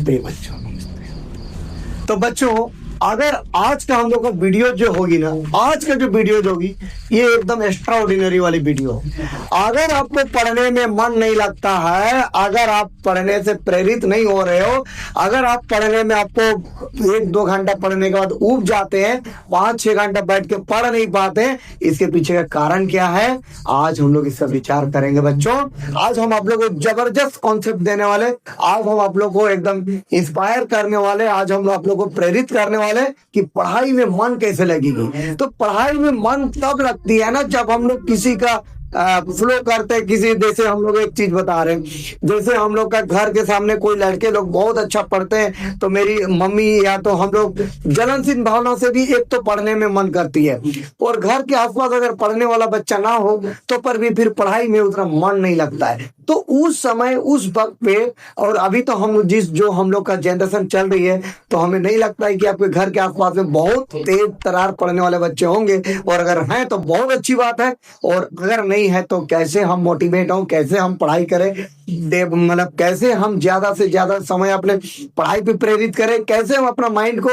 नमस्ते बच्चों, तो बच्चों अगर आज का हम लोग का वीडियो जो होगी ना, आज का जो वीडियो जो होगी ये एकदम एक्स्ट्रा ऑर्डिनरी वाली वीडियो। अगर आपको पढ़ने में मन नहीं लगता है, अगर आप पढ़ने से प्रेरित नहीं हो रहे हो, अगर आप पढ़ने में आपको 1-2 घंटा पढ़ने के बाद ऊब जाते हैं, 5-6 घंटा बैठ के पढ़ नहीं पाते हैं, इसके पीछे का कारण क्या है, आज हम लोग इसका विचार करेंगे बच्चों। आज हम आप लोग को जबरदस्त कॉन्सेप्ट देने वाले, आज हम आप लोग को एकदम इंस्पायर करने वाले, आज हम आप लोग को प्रेरित करने वाले कि पढ़ाई में मन कैसे लगेगी। तो पढ़ाई में मन तब लगती है ना जब हम लोग किसी का फ्लो करते हैं, किसी, जैसे हम लोग एक चीज बता रहे हैं, जैसे हम लोग का घर के सामने कोई लड़के लोग बहुत अच्छा पढ़ते हैं तो मेरी मम्मी या तो हम लोग जलनशील भावना से भी एक तो पढ़ने में मन करती है, और घर के आसपास अगर पढ़ने वाला बच्चा ना हो तो पर भी फिर पढ़ाई में उतना मन नहीं लगता है। तो उस समय, उस वक्त पे, और अभी तो हम जो हम लोग का जनरेशन चल रही है, तो हमें नहीं लगता है कि आपके घर के आसपास में बहुत तेज तरार पढ़ने वाले बच्चे होंगे, और अगर हैं तो बहुत अच्छी बात है, और अगर नहीं है तो कैसे हम मोटिवेट हों, कैसे हम पढ़ाई करें, मतलब कैसे हम ज्यादा से ज्यादा समय अपने पढ़ाई पे प्रेरित करें, कैसे हम अपना माइंड को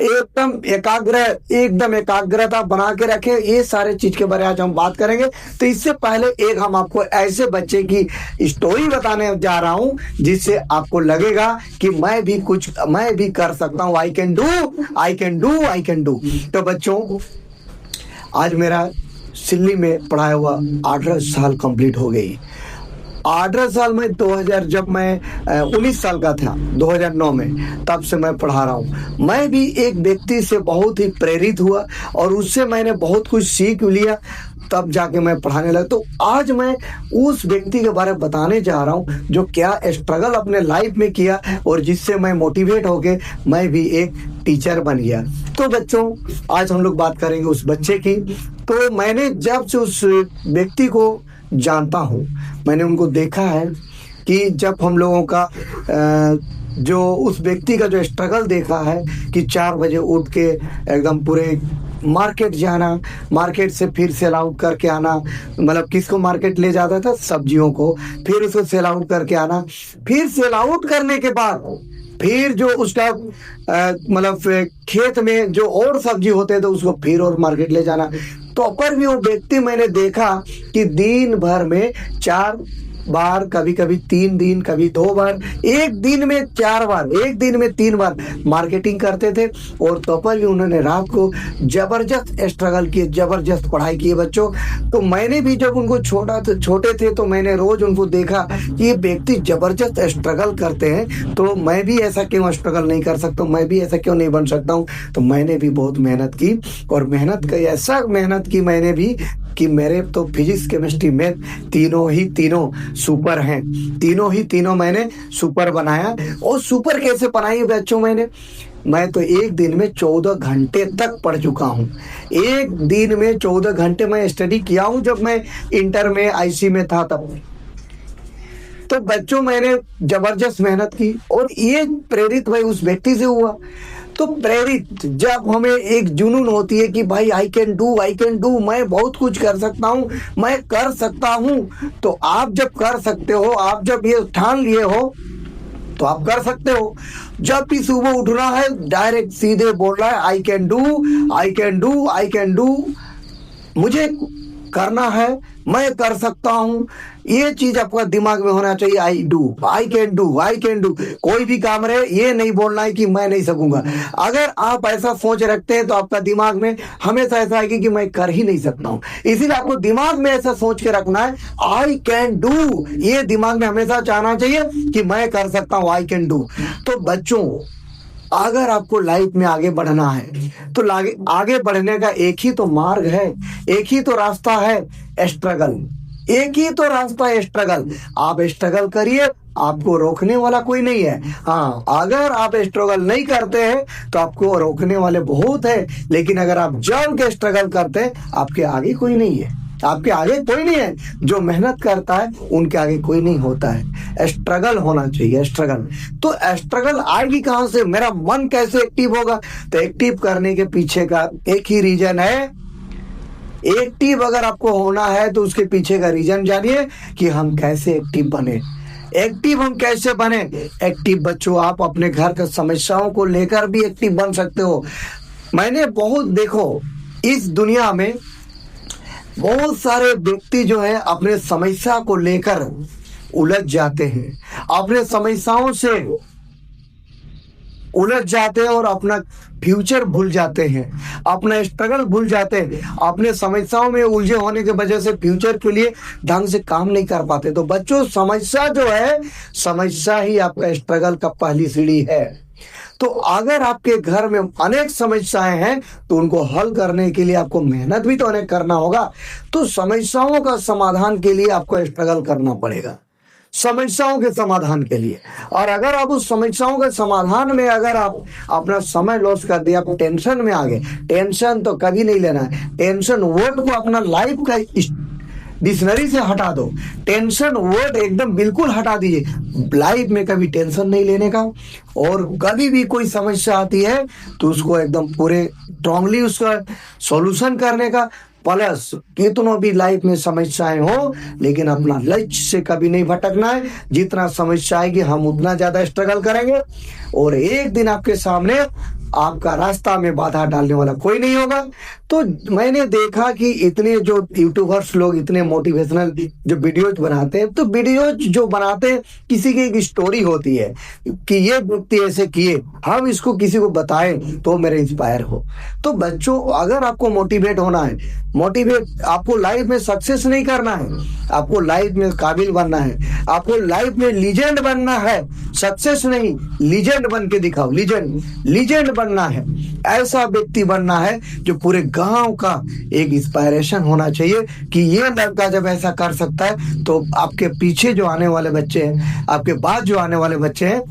एकदम एकाग्रता बना के रखें, ये सारे चीज के बारे में आज हम बात करेंगे। तो इससे पहले एक हम आपको ऐसे बच्चे की स्टोरी बताने जा रहा हूं जिससे आपको लगेगा कि मैं भी कर सकता हूं, आई कैन डू। तो बच्चों आज मेरा सिल्ली में पढ़ाया हुआ 18 साल कंप्लीट हो गई। 18 साल में 2000, जब मैं 19 साल का था 2009 में, तब से मैं पढ़ा रहा हूँ। मैं भी एक व्यक्ति से बहुत ही प्रेरित हुआ और उससे मैंने बहुत कुछ सीख लिया, तब जाके मैं पढ़ाने लगा। तो आज मैं उस व्यक्ति के बारे में बताने जा रहा हूँ जो क्या स्ट्रगल अपने लाइफ में किया और जिससे मैं मोटिवेट होके मैं भी एक टीचर बन गया। तो बच्चों आज हम लोग बात करेंगे उस बच्चे की। तो मैंने जब से उस व्यक्ति को जानता हूँ, मैंने उनको देखा है कि जब हम लोगों का जो उस व्यक्ति का जो स्ट्रगल देखा है कि 4 बजे उठ के एकदम पूरे मार्केट जाना, मार्केट से फिर सेल आउट करके आना, मतलब किसको मार्केट ले जाता था, सब्जियों को, फिर उसको सेल आउट करके आना, फिर सेल आउट करने के बाद फिर जो उसका मतलब खेत में जो और सब्जी होते थे उसको फिर और मार्केट ले जाना। तो पर भी वो व्यक्ति मैंने देखा कि दिन भर में 4 बार, कभी कभी 3 दिन, कभी 2 बार, एक दिन में 4 बार, एक दिन में 3 बार मार्केटिंग करते थे। और तो पर भी उन्होंने रात को जबरदस्त स्ट्रगल किए, जबरदस्त पढ़ाई की बच्चों। तो मैंने भी जब उनको छोटे थे तो मैंने रोज उनको देखा कि ये व्यक्ति जबरदस्त स्ट्रगल करते हैं, तो मैं भी ऐसा क्यों स्ट्रगल नहीं कर सकता हूँ, मैं भी ऐसा क्यों नहीं बन सकता हूँ। तो मैंने भी बहुत मेहनत की, और ऐसा मेहनत की मैंने भी कि मेरे तो फिजिक्स, केमिस्ट्री, मैथ तीनों सुपर हैं, तीनों मैंने सुपर बनाया। और सुपर कैसे बनाई बच्चों मैं तो एक दिन में 14 घंटे तक पढ़ चुका हूँ। एक दिन में 14 घंटे मैं स्टडी किया हूँ जब मैं इंटर में आईसी में था तब। तो बच्चों मैंने जबरदस्त मेहनत की, और ये प्रेरित भाई उस व्यक्ति से हुआ। तो प्रेरित जब हमें एक जुनून होती है कि भाई आई कैन डू, मैं बहुत कुछ कर सकता हूँ, मैं कर सकता हूँ। तो आप जब कर सकते हो, आप जब ये ठान लिए हो तो आप कर सकते हो। जब भी सुबह उठना है डायरेक्ट सीधे बोल रहा है आई कैन डू, मुझे करना है, मैं कर सकता हूँ। ये चीज आपका दिमाग में होना चाहिए, आई कैन डू। कोई भी काम रहे, ये नहीं बोलना है कि मैं नहीं सकूंगा। अगर आप ऐसा सोच रखते हैं तो आपका दिमाग में हमेशा ऐसा आएगी कि मैं कर ही नहीं सकता हूँ। इसीलिए आपको दिमाग में ऐसा सोच के रखना है, आई कैन डू। ये दिमाग में हमेशा चाहना चाहिए कि मैं कर सकता हूँ, आई कैन डू। तो बच्चों अगर आपको लाइफ में आगे बढ़ना है तो आगे बढ़ने का एक ही तो मार्ग है, एक ही तो रास्ता है, स्ट्रगल। एक ही तो रास्ता है, स्ट्रगल। आप स्ट्रगल करिए, आपको रोकने वाला कोई नहीं है। हाँ, अगर आप स्ट्रगल नहीं करते हैं तो आपको रोकने वाले बहुत है, लेकिन अगर आप जान के स्ट्रगल करते हैं, आपके आगे कोई नहीं है, आपके आगे कोई नहीं है। जो मेहनत करता है उनके आगे कोई नहीं होता है। स्ट्रगल होना चाहिए, स्ट्रगल। तो स्ट्रगल आएगी कहां से, मेरा मन कैसे एक्टिव होगा? तो एक्टिव करने के पीछे का एक ही रीजन है। एक्टिव अगर आपको होना है तो उसके पीछे का रीजन जानिए कि हम कैसे एक्टिव बने। एक्टिव हम कैसे बने? एक्टिव बच्चों, आप अपने घर के समस्याओं को लेकर भी एक्टिव बन सकते हो। मैंने बहुत देखो, इस दुनिया में बहुत सारे व्यक्ति जो है अपने समस्या को लेकर उलझ जाते हैं, अपने समस्याओं से उलझ जाते हैं और अपना फ्यूचर भूल जाते हैं, अपना स्ट्रगल भूल जाते हैं। अपने समस्याओं में उलझे होने की वजह से फ्यूचर के लिए ढंग से काम नहीं कर पाते। तो बच्चों, समस्या जो है, समस्या ही आपका स्ट्रगल का पहली सीढ़ी है। तो अगर आपके घर में अनेक समस्याएं हैं तो उनको हल करने के लिए आपको मेहनत भी तो अनेक करना होगा। तो समस्याओं का समाधान के लिए आपको स्ट्रगल करना पड़ेगा, समस्याओं के समाधान के लिए। और अगर आप उस समस्याओं के समाधान में अगर आप अपना समय लॉस कर दिया, आप टेंशन में आ गए, टेंशन तो कभी नहीं लेना है। टेंशन वर्ड को अपना लाइफ का डिक्शनरी से हटा दो, टेंशन वर्ड एकदम बिल्कुल हटा दीजिए। लाइफ में कभी टेंशन नहीं लेने का, और कभी भी कोई समस्या आती है तो उसको एकदम पूरे स्ट्रांगली उसका सॉल्यूशन करने का। प्लस कितनों भी लाइफ में समस्याएं हो, लेकिन अपना लक्ष्य से कभी नहीं भटकना है। जितना समस्या आएगी हम उतना ज्यादा स्ट्रगल करेंगे, और एक दिन आपके सामने आपका रास्ता में बाधा डालने वाला कोई नहीं होगा। तो मैंने देखा कि इतने जो यूट्यूबर्स लोग इतने मोटिवेशनल जो वीडियोज बनाते हैं, तो वीडियोज जो बनाते हैं किसी की एक स्टोरी होती है कि ये व्यक्ति ऐसे किए, हम इसको किसी को बताएं तो मेरे इंस्पायर हो। तो बच्चों, अगर आपको मोटिवेट होना है, मोटिवेट आपको लाइफ में सक्सेस नहीं करना है, आपको लाइफ में काबिल बनना है, आपको लाइफ में लीजेंड बनना है। सक्सेस नहीं, लीजेंड बन के दिखाओ। लीजेंड बनना है, ऐसा व्यक्ति बनना है जो पूरे गांव का एक इंस्पायरेशन होना चाहिए कि ये लड़का जब ऐसा कर सकता है तो आपके पीछे जो आने वाले बच्चे हैं, आपके बाद जो आने वाले बच्चे हैं,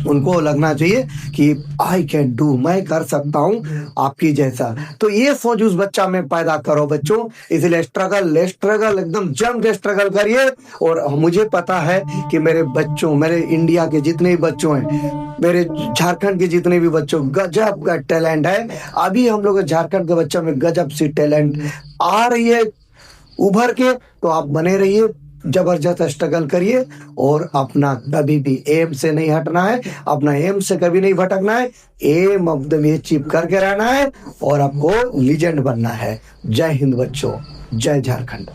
उनको लगना चाहिए कि आई कैन डू, मैं कर सकता हूं आपकी जैसा। तो ये सोच उस बच्चा में पैदा करो बच्चों। इसलिए स्ट्रगल एकदम जम के स्ट्रगल करिए। और मुझे पता है कि मेरे बच्चों, मेरे इंडिया के जितने भी बच्चों हैं, मेरे झारखंड के जितने भी बच्चों, गजब का टैलेंट है। अभी हम लोग झारखंड के बच्चों में गजब सी टैलेंट आ रही है उभर के। तो आप बने रहिए, जबरदस्त स्ट्रगल करिए, और अपना कभी भी एम से नहीं हटना है, अपना एम से कभी नहीं भटकना है। एम एकदम ये चिप करके रहना है और आपको लीजेंड बनना है। जय हिंद बच्चों, जय झारखंड।